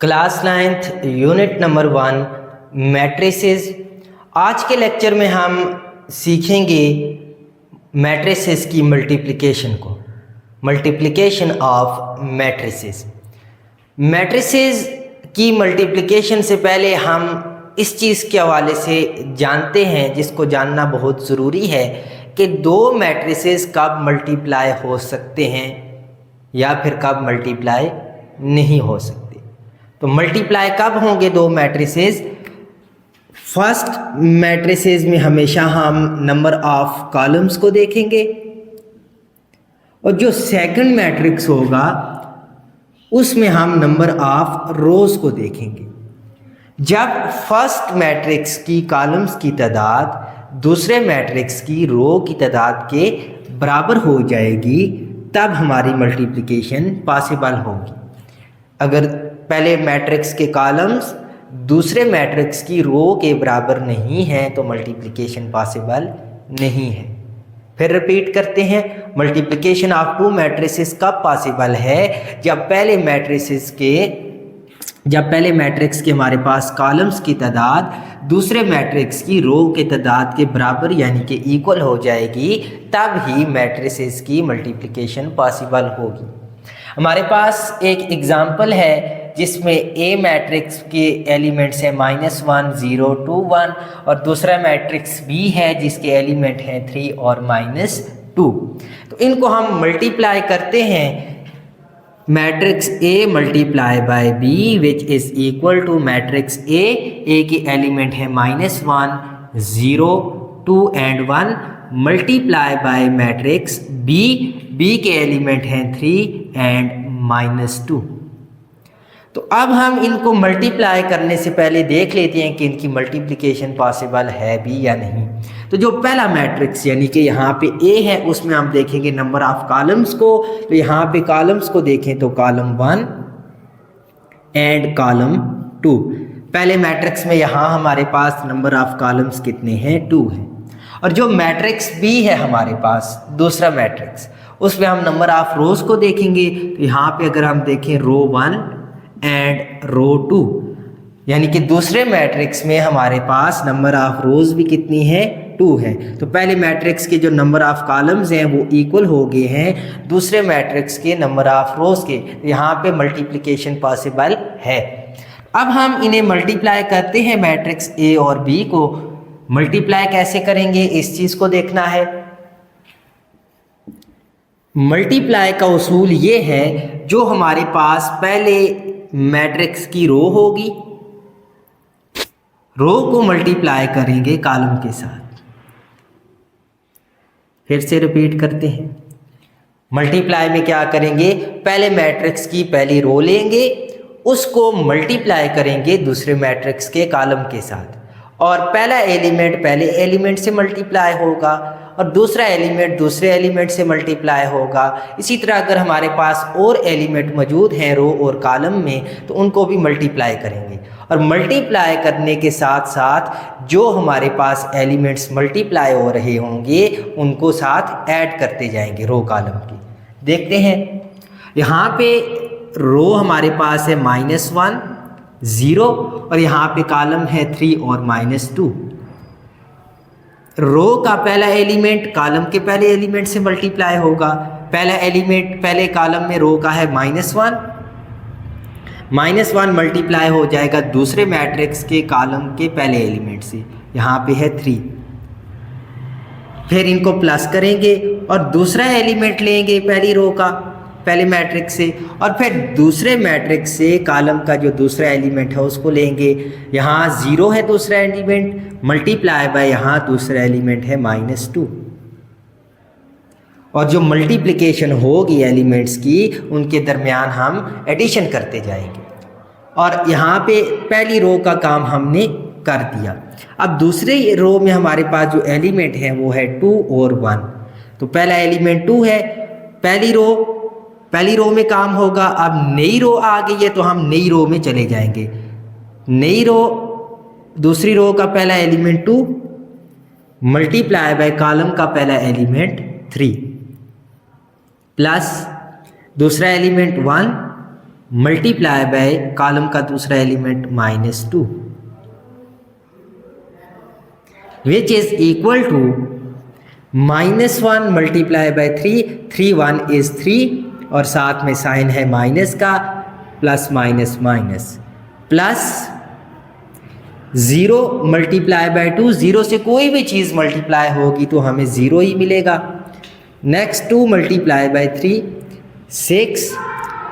Class 9th unit number 1 matrices. आज के lecture में हम सीखेंगे मैट्रिसेस की मल्टीप्लिकेशन को, मल्टीप्लिकेशन ऑफ मैट्रिसेस। मैट्रिसेस की मल्टीप्लिकेशन से पहले हम इस चीज़ के हवाले से जानते हैं, जिसको जानना बहुत ज़रूरी है कि दो मैट्रिसेस कब मल्टीप्लाई हो सकते हैं या फिर कब मल्टीप्लाई नहीं हो सकते। तो मल्टीप्लाई कब होंगे दो मैट्रिसेस? फर्स्ट मैट्रिसेस में हमेशा हम नंबर ऑफ कॉलम्स को देखेंगे और जो सेकंड मैट्रिक्स होगा उसमें हम नंबर ऑफ रोज को देखेंगे। जब फर्स्ट मैट्रिक्स की कॉलम्स की तादाद दूसरे मैट्रिक्स की रो की तादाद के बराबर हो जाएगी, तब हमारी मल्टीप्लिकेशन पॉसिबल होगी। अगर पहले मैट्रिक्स के कॉलम्स दूसरे मैट्रिक्स की रो के बराबर नहीं हैं तो मल्टीप्लिकेशन पॉसिबल नहीं है। फिर रिपीट करते हैं, मल्टीप्लिकेशन ऑफ टू मैट्रिसेस कब पॉसिबल है? जब पहले मैट्रिक्स के हमारे पास कॉलम्स की तादाद दूसरे मैट्रिक्स की रो के तादाद के बराबर यानी कि इक्वल हो जाएगी, तब ही मैट्रिसेस की मल्टीप्लिकेशन पॉसिबल होगी। हमारे पास एक एग्जाम्पल है जिसमें ए मैट्रिक्स के एलिमेंट्स हैं -1, 0, 2, 1 और दूसरा मैट्रिक्स बी है जिसके एलिमेंट हैं 3 और -2। तो इनको हम मल्टीप्लाई करते हैं, matrix A multiply by B which is equal to matrix A के एलिमेंट है -1, 0, 2 and 1 multiply by matrix B के एलिमेंट हैं 3 एंड -2। तो अब हम इनको मल्टीप्लाई करने से पहले देख लेते हैं कि इनकी मल्टीप्लिकेशन पॉसिबल है भी या नहीं। तो जो पहला मैट्रिक्स यानी कि यहाँ पे ए है उसमें हम देखेंगे नंबर ऑफ कॉलम्स को। तो यहाँ पे कॉलम्स को देखें तो कॉलम 1 एंड कॉलम 2। पहले मैट्रिक्स में यहाँ हमारे पास नंबर ऑफ कॉलम्स कितने हैं? 2 हैं। और जो मैट्रिक्स बी है हमारे पास दूसरा मैट्रिक्स, उसमें हम नंबर ऑफ रोज को देखेंगे। तो यहाँ पे अगर हम देखें रो 1 एंड रो 2 यानी कि दूसरे मैट्रिक्स में हमारे पास नंबर ऑफ रोज भी कितनी है? 2 है। तो पहले मैट्रिक्स के जो नंबर ऑफ कॉलम्स हैं वो इक्वल हो गए हैं दूसरे मैट्रिक्स के नंबर ऑफ रोज के। तो यहाँ पे मल्टीप्लिकेशन पॉसिबल है। अब हम इन्हें मल्टीप्लाई करते हैं, मैट्रिक्स ए और बी को मल्टीप्लाई कैसे करेंगे इस चीज को देखना है। मल्टीप्लाई का उसूल ये है, जो हमारे पास पहले मैट्रिक्स की रो होगी, रो को मल्टीप्लाई करेंगे कॉलम के साथ। फिर से रिपीट करते हैं, मल्टीप्लाई में क्या करेंगे? पहले मैट्रिक्स की पहली रो लेंगे, उसको मल्टीप्लाई करेंगे दूसरे मैट्रिक्स के कॉलम के साथ, और पहला एलिमेंट पहले एलिमेंट से मल्टीप्लाई होगा और दूसरा एलिमेंट दूसरे एलिमेंट से मल्टीप्लाई होगा। इसी तरह अगर हमारे पास और एलिमेंट मौजूद हैं रो और कॉलम में तो उनको भी मल्टीप्लाई करेंगे, और मल्टीप्लाई करने के साथ साथ जो हमारे पास एलिमेंट्स मल्टीप्लाई हो रहे होंगे उनको साथ ऐड करते जाएंगे रो कॉलम की। देखते हैं, यहाँ पे रो हमारे पास है -1, 0 और यहाँ पे कॉलम है 3 और -2। रो का पहला एलिमेंट कॉलम के पहले एलिमेंट से मल्टीप्लाई होगा। पहला एलिमेंट पहले कॉलम में रो का है -1 मल्टीप्लाई हो जाएगा दूसरे मैट्रिक्स के कॉलम के पहले एलिमेंट से, यहाँ पे है 3। फिर इनको प्लस करेंगे और दूसरा एलिमेंट लेंगे पहली रो का पहले मैट्रिक्स से, और फिर दूसरे मैट्रिक्स से कॉलम का जो दूसरा एलिमेंट है उसको लेंगे। यहाँ 0 है दूसरा एलिमेंट, मल्टीप्लाई बाय यहाँ दूसरा एलिमेंट है -2, और जो मल्टीप्लिकेशन होगी एलिमेंट्स की उनके दरमियान हम एडिशन करते जाएंगे। और यहाँ पे पहली रो का काम हमने कर दिया। अब दूसरे रो में हमारे पास जो एलिमेंट है वो है 2 और 1। तो पहला एलिमेंट 2 है, पहली रो में काम होगा। अब नई रो आ गई है तो हम नई रो में चले जाएंगे। नई रो, दूसरी रो का पहला एलिमेंट 2 मल्टीप्लाई बाय कॉलम का पहला एलिमेंट 3 प्लस दूसरा एलिमेंट 1 मल्टीप्लाई बाय कॉलम का दूसरा element -2 which is equal to -1 multiply by 3 1 is 3 और साथ में साइन है माइनस का, plus minus minus, plus 0 multiply by 2, 0 से कोई भी चीज़ मल्टीप्लाई होगी तो हमें 0 ही मिलेगा। Next 2 multiply by 3 6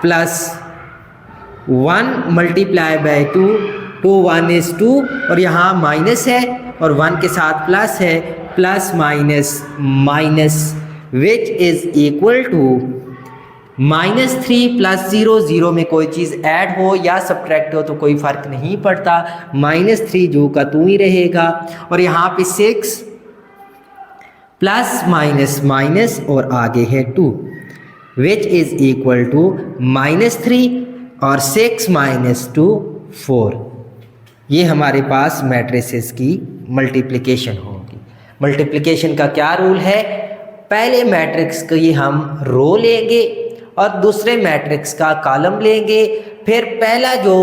plus 1 multiply by 2 2 1 is 2 और यहाँ माइनस है और 1 के साथ प्लस है, plus minus minus which is equal to -3 plus 0, 0 में कोई चीज़ ऐड हो या सब्ट्रैक्ट हो तो कोई फ़र्क नहीं पड़ता, -3 जो का तू ही रहेगा और यहाँ पे 6 प्लस माइनस माइनस और आगे है 2 विच इज़ इक्वल टू -3 और 6 माइनस 2 4। ये हमारे पास मैट्रिसेस की मल्टीप्लिकेशन होगी। मल्टीप्लिकेशन का क्या रूल है? पहले मैट्रिक्स की हम रो लेंगे और दूसरे मैट्रिक्स का कॉलम लेंगे, फिर पहला जो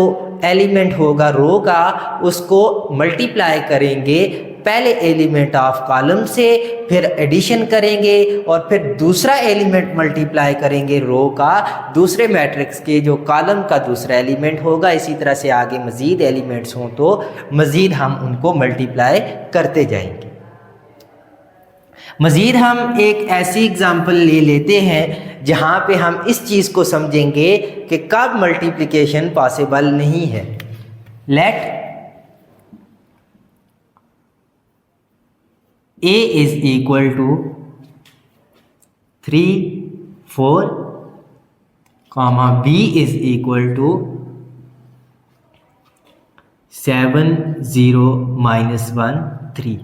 एलिमेंट होगा रो का उसको मल्टीप्लाई करेंगे पहले एलिमेंट ऑफ कॉलम से, फिर एडिशन करेंगे और फिर दूसरा एलिमेंट मल्टीप्लाई करेंगे रो का दूसरे मैट्रिक्स के जो कॉलम का दूसरा एलिमेंट होगा। इसी तरह से आगे मज़ीद एलिमेंट्स हों तो मज़ीद हम उनको मल्टीप्लाई करते जाएंगे। मज़ीद हम एक ऐसी एग्ज़ाम्पल ले लेते हैं जहाँ पे हम इस चीज़ को समझेंगे कि कब मल्टीप्लिकेशन पॉसिबल नहीं है। Let a is equal to 3 4 comma b is equal to 7 0 -1 3।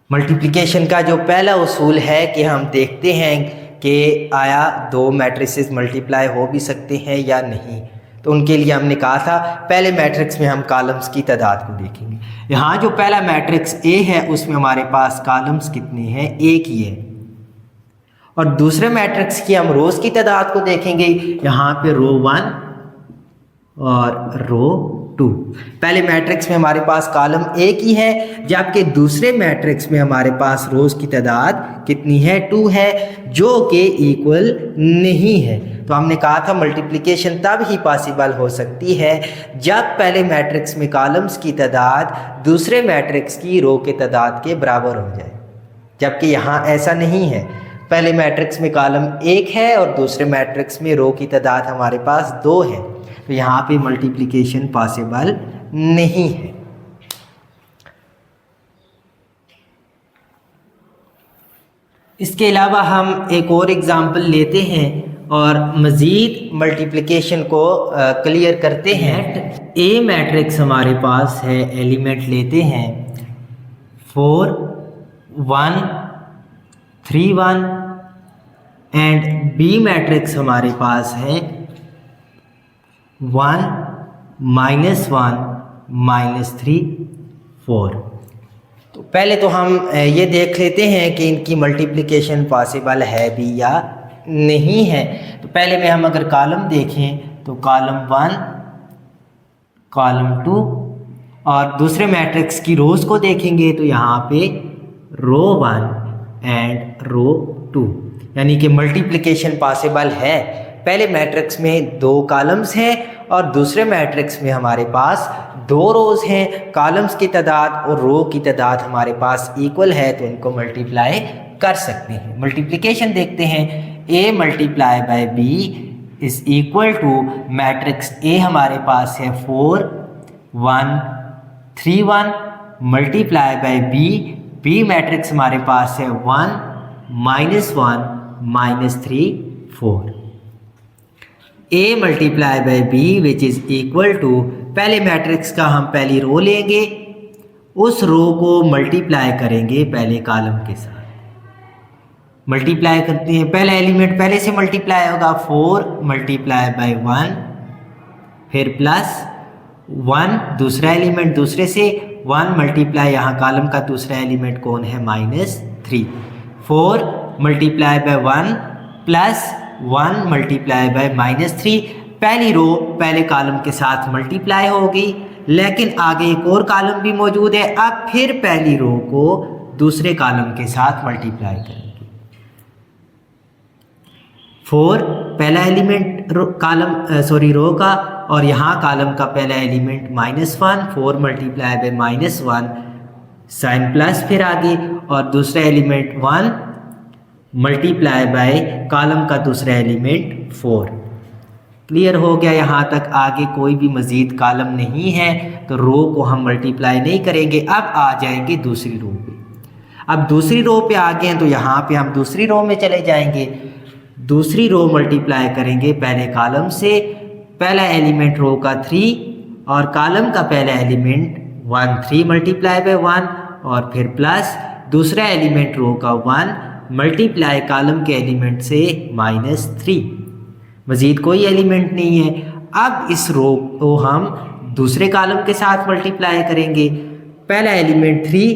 Multiplication का जो पहला उसूल है कि हम देखते हैं कि आया दो मैट्रिसेस मल्टीप्लाई हो भी सकते हैं या नहीं। तो उनके लिए हमने कहा था पहले मैट्रिक्स में हम कॉलम्स की तादाद को देखेंगे। यहाँ जो पहला मैट्रिक्स ए है उसमें हमारे पास कॉलम्स कितने हैं? एक ही है। और दूसरे मैट्रिक्स की हम रोज़ की तादाद को देखेंगे। यहाँ पे रो 1 और रो 2। पहले मैट्रिक्स में हमारे पास कॉलम एक ही है, जबकि दूसरे मैट्रिक्स में हमारे पास रोज़ की तादाद कितनी है? 2 है, जो कि इक्वल नहीं है। तो हमने कहा था मल्टीप्लिकेशन तब ही पॉसिबल हो सकती है जब पहले मैट्रिक्स में कॉलम्स की तादाद दूसरे मैट्रिक्स की रो के तादाद के बराबर हो जाए, जबकि यहाँ ऐसा नहीं है। पहले मैट्रिक्स में कॉलम एक है और दूसरे मैट्रिक्स में रो की तादाद हमारे पास 2 है, तो यहाँ पे मल्टीप्लिकेशन पॉसिबल नहीं है। इसके अलावा हम एक और एग्ज़ाम्पल लेते हैं और मज़ीद मल्टीप्लिकेशन को क्लियर करते हैं। ए मैट्रिक्स हमारे पास है, एलिमेंट लेते हैं 4 1 3 1 एंड बी मैट्रिक्स हमारे पास है 1 -1 -3 4। तो पहले तो हम ये देख लेते हैं कि इनकी मल्टीप्लिकेशन पॉसिबल है भी या नहीं है। तो पहले में हम अगर कॉलम देखें तो कॉलम 1 कॉलम 2 और दूसरे मैट्रिक्स की रोज़ को देखेंगे तो यहाँ पे रो 1 एंड रो 2, यानी कि मल्टीप्लिकेशन पॉसिबल है। पहले मैट्रिक्स में 2 कॉलम्स हैं और दूसरे मैट्रिक्स में हमारे पास 2 रोज़ हैं। कॉलम्स की तादाद और रो की तादाद हमारे पास इक्वल है, तो इनको मल्टीप्लाई कर सकते हैं। मल्टीप्लिकेशन देखते हैं। a multiply by b is equal to matrix A हमारे पास है 4 1 3 1 मल्टीप्लाई बाय b मैट्रिक्स हमारे पास है 1 -1 -3 4। a multiply by b which is equal to, पहले मैट्रिक्स का हम पहली रो लेंगे, उस रो को मल्टीप्लाई करेंगे पहले कॉलम के साथ। मल्टीप्लाई करते हैं, पहला एलिमेंट पहले से मल्टीप्लाई होगा 4 मल्टीप्लाई बाय 1, फिर प्लस 1 दूसरा एलिमेंट दूसरे से 1 मल्टीप्लाई, यहाँ कॉलम का दूसरा एलिमेंट कौन है? -3 4 multiply by 1 plus 1 multiply by -3 पहली रो पहले कॉलम के साथ मल्टीप्लाई होगी, लेकिन आगे एक और कॉलम भी मौजूद है। अब फिर पहली रो को दूसरे कॉलम के साथ मल्टीप्लाई करेंगे। 4 पहला एलिमेंट रो का, और यहाँ कॉलम का पहला element -1, 4 multiply by -1 sign plus फिर आगे, और दूसरा एलिमेंट 1 मल्टीप्लाई बाय कॉलम का दूसरा एलिमेंट 4। क्लियर हो गया यहाँ तक? आगे कोई भी मज़ीद कॉलम नहीं है तो रो को हम मल्टीप्लाई नहीं करेंगे। अब आ जाएंगे दूसरी रो पे। अब दूसरी रो पे आ गए हैं तो यहाँ पे हम दूसरी रो में चले जाएंगे। दूसरी रो मल्टीप्लाई करेंगे पहले कॉलम से, पहला एलिमेंट रो का 3 और कॉलम का पहला एलिमेंट 1, 3 मल्टीप्लाई बाय 1 और फिर प्लस दूसरा एलिमेंट रो का 1 मल्टीप्लाई कॉलम के एलिमेंट से -3। मज़ीद कोई एलिमेंट नहीं है। अब इस रो को हम दूसरे कॉलम के साथ मल्टीप्लाई करेंगे। पहला एलिमेंट 3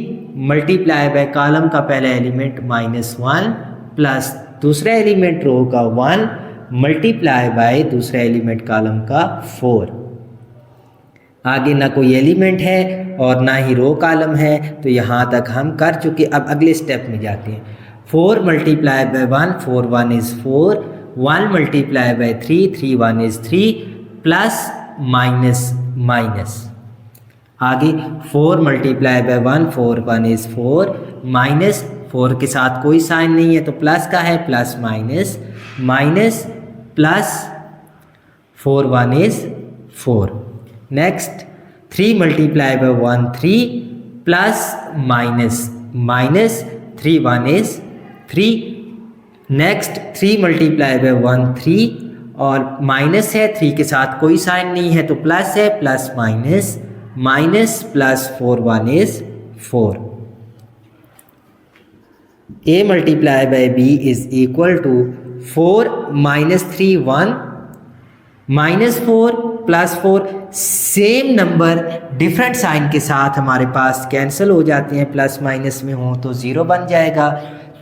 मल्टीप्लाई बाय कॉलम का पहला एलिमेंट -1 प्लस दूसरा एलिमेंट रो का 1 मल्टीप्लाई बाय दूसरा एलिमेंट कॉलम का 4। आगे ना कोई एलिमेंट है और ना ही रो कॉलम है, तो यहाँ तक हम कर चुके। अब अगले स्टेप में जाते हैं। 4 multiply by 1, 4 1 is 4, 1 multiply by 3, 3 1 is 3 plus minus. आगे 4 मल्टीप्लाई बाय 1, 4 1 इज़ 4 माइनस 4 के साथ कोई साइन नहीं है तो प्लस का है, plus minus plus 4 1 is 4। Next 3 multiply by 1 3 plus minus 3 1 is 3। Next 3 multiply by 1 3 और माइनस है, 3 के साथ कोई साइन नहीं है तो प्लस है, plus minus plus 4 1 is 4। A multiply by B is equal to 4 -3 1 -4 plus 4। Same number different sign के साथ हमारे पास कैंसिल हो जाते हैं, प्लस माइनस में हो तो 0 बन जाएगा।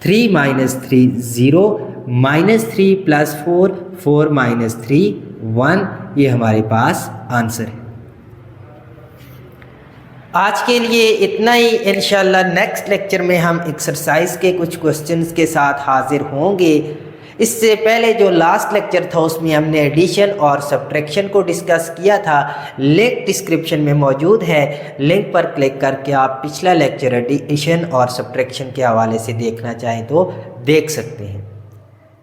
3 -3 0, -3 प्लस 4, 4 -3 1, ये हमारे पास आंसर है। आज के लिए इतना ही। इंशाल्लाह नेक्स्ट लेक्चर में हम एक्सरसाइज के कुछ क्वेश्चंस के साथ हाजिर होंगे। इससे पहले जो लास्ट लेक्चर था उसमें हमने एडिशन और सब्ट्रैक्शन को डिस्कस किया था। लिंक डिस्क्रिप्शन में मौजूद है, लिंक पर क्लिक करके आप पिछला लेक्चर एडिशन और सब्ट्रैक्शन के हवाले से देखना चाहें तो देख सकते हैं।